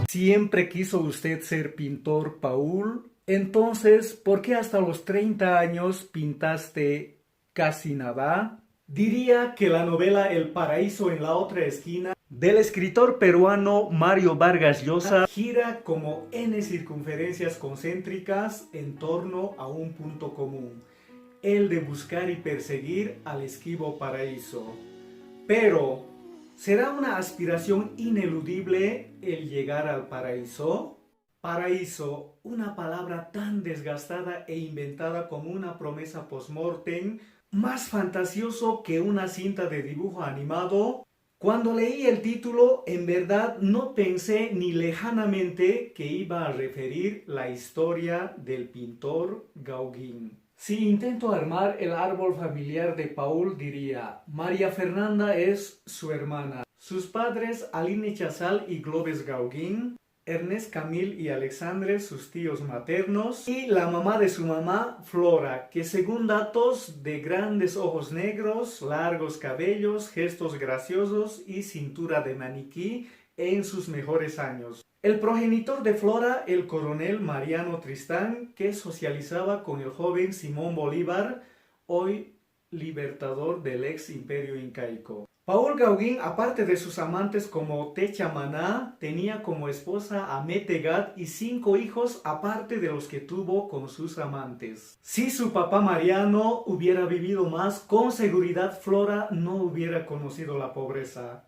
¿Siempre quiso usted ser pintor, Paul? Entonces, ¿por qué hasta los 30 años pintaste casi nada? Diría que la novela El paraíso en la otra esquina del escritor peruano Mario Vargas Llosa gira como n circunferencias concéntricas en torno a un punto común, el de buscar y perseguir al esquivo paraíso. Pero, ¿será una aspiración ineludible el llegar al paraíso? Paraíso, una palabra tan desgastada e inventada como una promesa post-mortem, más fantasioso que una cinta de dibujo animado. Cuando leí el título, en verdad no pensé ni lejanamente que iba a referir la historia del pintor Gauguin. Si intento armar el árbol familiar de Paul, diría: María Fernanda es su hermana, sus padres Aline Chazal y Globes Gauguin, Ernest Camille y Alexandre, sus tíos maternos, y la mamá de su mamá, Flora, que según datos de grandes ojos negros, largos cabellos, gestos graciosos y cintura de maniquí en sus mejores años. El progenitor de Flora, el coronel Mariano Tristán, que socializaba con el joven Simón Bolívar, hoy libertador del ex imperio incaico. Paul Gauguin, aparte de sus amantes como Techa Maná, tenía como esposa a Metegat y 5 hijos aparte de los que tuvo con sus amantes. Si su papá Mariano hubiera vivido más, con seguridad Flora no hubiera conocido la pobreza.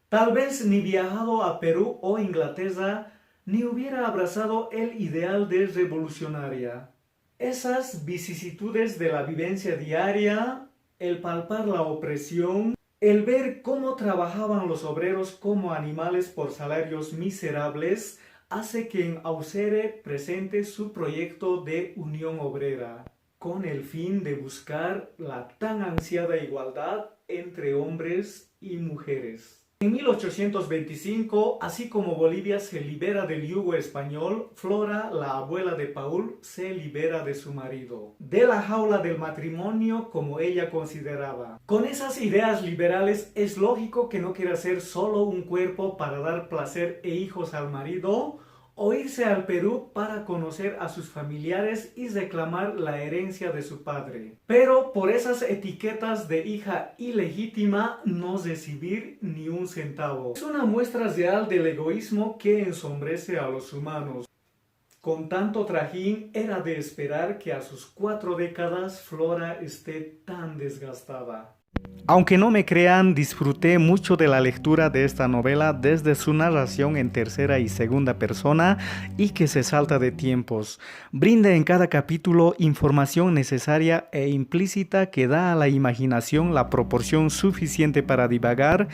Tal vez ni viajado a Perú o Inglaterra, ni hubiera abrazado el ideal de revolucionaria. Esas vicisitudes de la vivencia diaria, el palpar la opresión, el ver cómo trabajaban los obreros como animales por salarios miserables, hace que en Ausere presente su proyecto de unión obrera, con el fin de buscar la tan ansiada igualdad entre hombres y mujeres. En 1825, así como Bolivia se libera del yugo español, Flora, la abuela de Paul, se libera de su marido, de la jaula del matrimonio como ella consideraba. Con esas ideas liberales es lógico que no quiera ser solo un cuerpo para dar placer e hijos al marido, o irse al Perú para conocer a sus familiares y reclamar la herencia de su padre. Pero por esas etiquetas de hija ilegítima no recibir ni un centavo. Es una muestra real del egoísmo que ensombrece a los humanos. Con tanto trajín era de esperar que a sus 4 décadas Flora esté tan desgastada. Aunque no me crean, disfruté mucho de la lectura de esta novela desde su narración en tercera y segunda persona y que se salta de tiempos. Brinda en cada capítulo información necesaria e implícita que da a la imaginación la proporción suficiente para divagar.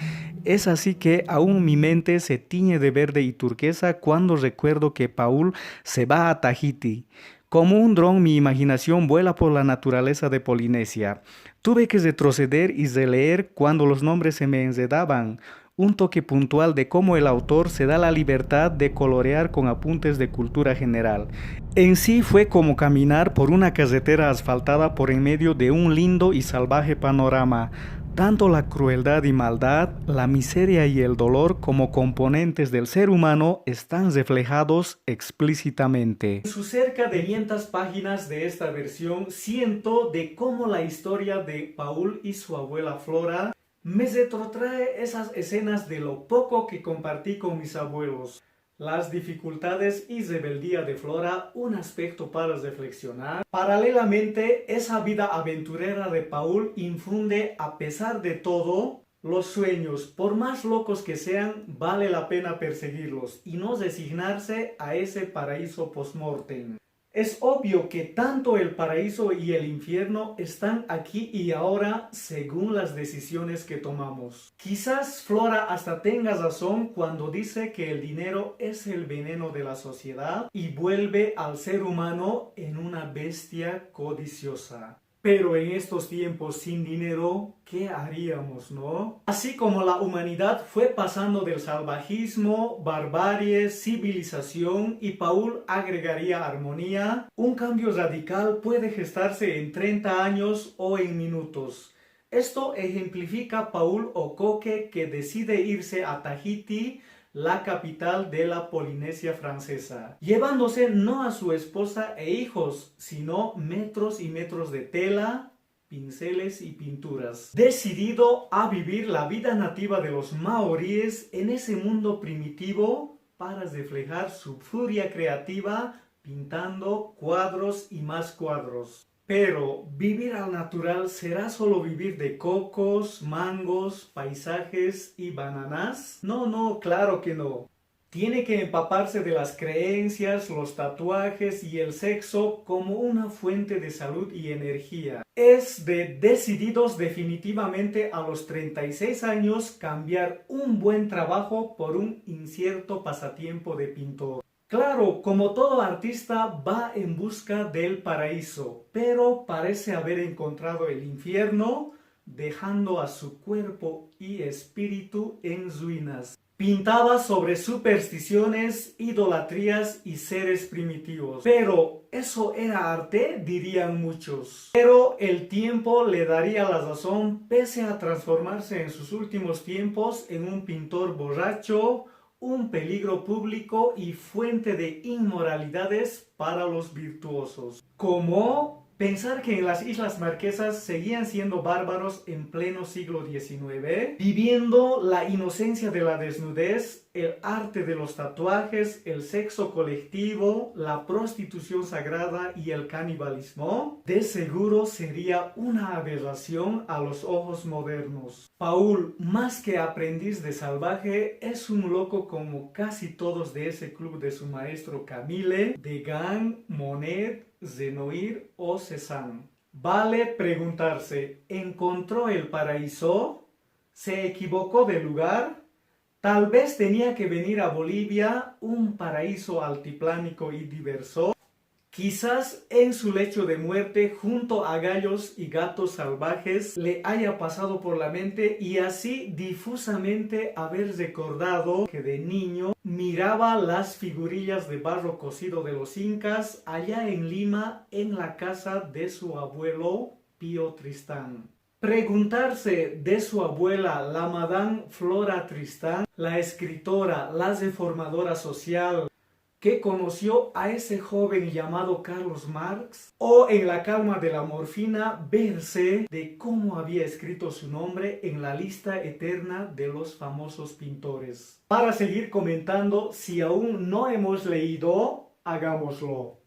Es así que aún mi mente se tiñe de verde y turquesa cuando recuerdo que Paul se va a Tahití. Como un dron, mi imaginación vuela por la naturaleza de Polinesia. Tuve que retroceder y releer cuando los nombres se me enredaban. Un toque puntual de cómo el autor se da la libertad de colorear con apuntes de cultura general. En sí fue como caminar por una carretera asfaltada por en medio de un lindo y salvaje panorama. Tanto la crueldad y maldad, la miseria y el dolor como componentes del ser humano están reflejados explícitamente. En sus cerca de 500 páginas de esta versión, siento de cómo la historia de Paul y su abuela Flora me retrotrae esas escenas de lo poco que compartí con mis abuelos. Las dificultades y rebeldía de Flora, un aspecto para reflexionar. Paralelamente, esa vida aventurera de Paul infunde, a pesar de todo, los sueños. Por más locos que sean, vale la pena perseguirlos y no resignarse a ese paraíso post-mortem. Es obvio que tanto el paraíso y el infierno están aquí y ahora según las decisiones que tomamos. Quizás Flora hasta tenga razón cuando dice que el dinero es el veneno de la sociedad y vuelve al ser humano en una bestia codiciosa. Pero en estos tiempos sin dinero, ¿qué haríamos, no? Así como la humanidad fue pasando del salvajismo, barbarie, civilización y Paul agregaría armonía, un cambio radical puede gestarse en 30 años o en minutos. Esto ejemplifica Paul Okoke, que decide irse a Tahití la capital de la Polinesia francesa, llevándose no a su esposa e hijos, sino metros y metros de tela, pinceles y pinturas. Decidido a vivir la vida nativa de los maoríes en ese mundo primitivo para reflejar su furia creativa pintando cuadros y más cuadros. Pero vivir al natural será solo vivir de cocos, mangos, paisajes y bananas. No, claro que no. Tiene que empaparse de las creencias, los tatuajes y el sexo como una fuente de salud y energía. Es de decididos definitivamente a los 36 años cambiar un buen trabajo por un incierto pasatiempo de pintor. Claro, como todo artista va en busca del paraíso, pero parece haber encontrado el infierno, dejando a su cuerpo y espíritu en ruinas. Pintaba sobre supersticiones, idolatrías y seres primitivos. Pero, ¿eso era arte?, dirían muchos. Pero el tiempo le daría la razón, pese a transformarse en sus últimos tiempos en un pintor borracho, un peligro público y fuente de inmoralidades para los virtuosos. Como pensar que en las Islas Marquesas seguían siendo bárbaros en pleno siglo XIX, viviendo la inocencia de la desnudez, el arte de los tatuajes, el sexo colectivo, la prostitución sagrada y el canibalismo. De seguro sería una aberración a los ojos modernos. Paul, más que aprendiz de salvaje, es un loco como casi todos de ese club de su maestro Camille, Degas, Monet, Renoir o Cézanne. Vale preguntarse, ¿encontró el paraíso? ¿Se equivocó de lugar? Tal vez tenía que venir a Bolivia, un paraíso altiplánico y diverso. Quizás en su lecho de muerte, junto a gallos y gatos salvajes, le haya pasado por la mente y así difusamente haber recordado que de niño miraba las figurillas de barro cocido de los incas allá en Lima, en la casa de su abuelo Pío Tristán. Preguntarse de su abuela, la Madame Flora Tristán, la escritora, la reformadora social, que conoció a ese joven llamado Carlos Marx, o en la calma de la morfina verse de cómo había escrito su nombre en la lista eterna de los famosos pintores. Para seguir comentando, si aún no hemos leído, hagámoslo.